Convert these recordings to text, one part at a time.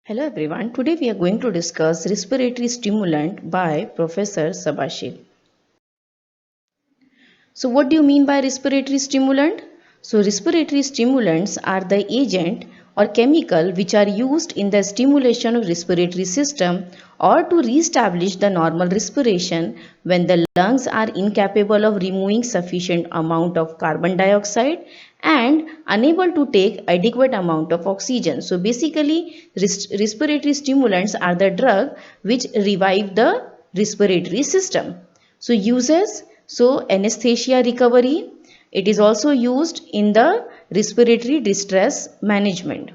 Hello everyone, today we are going to discuss respiratory stimulant by Professor Sabashil. So what do you mean by respiratory stimulant? So respiratory stimulants are the agent or chemical which are used in the stimulation of respiratory system or to re-establish the normal respiration when the lungs are incapable of removing sufficient amount of carbon dioxide and unable to take adequate amount of oxygen. So basically respiratory stimulants are the drug which revive the respiratory system. So uses, so anesthesia recovery. It is also used in the respiratory distress management.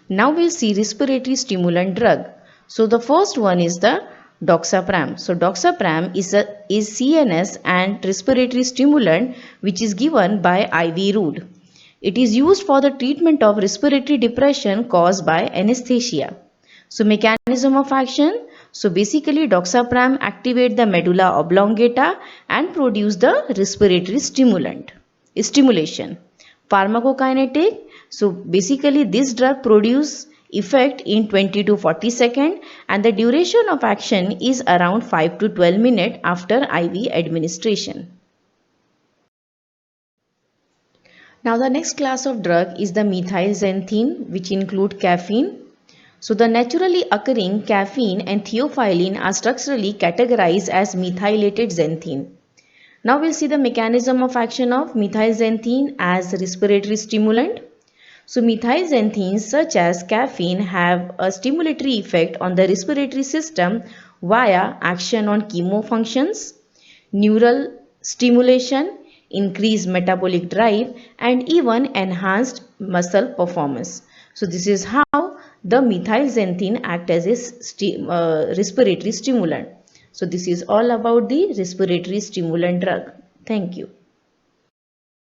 Now we'll see respiratory stimulant drug. So the first one is the doxapram. So doxapram is CNS and respiratory stimulant which is given by IV route. It is used for the treatment of respiratory depression caused by anesthesia. So mechanism of action. So basically doxapram activate the medulla oblongata and produce the respiratory stimulation. Pharmacokinetic. So basically this drug produce effect in 20 to 40 seconds and the duration of action is around 5 to 12 minutes after IV administration. Now the next class of drug is the methylxanthine which include caffeine. So the naturally occurring caffeine and theophylline are structurally categorized as methylated xanthine. Now we'll see the mechanism of action of methylxanthine as respiratory stimulant. So methylxanthines such as caffeine have a stimulatory effect on the respiratory system via action on chemo functions, neural stimulation, increased metabolic drive and even enhanced muscle performance. So this is how the methylxanthine act as a respiratory stimulant. So this is all about the respiratory stimulant drug. Thank you.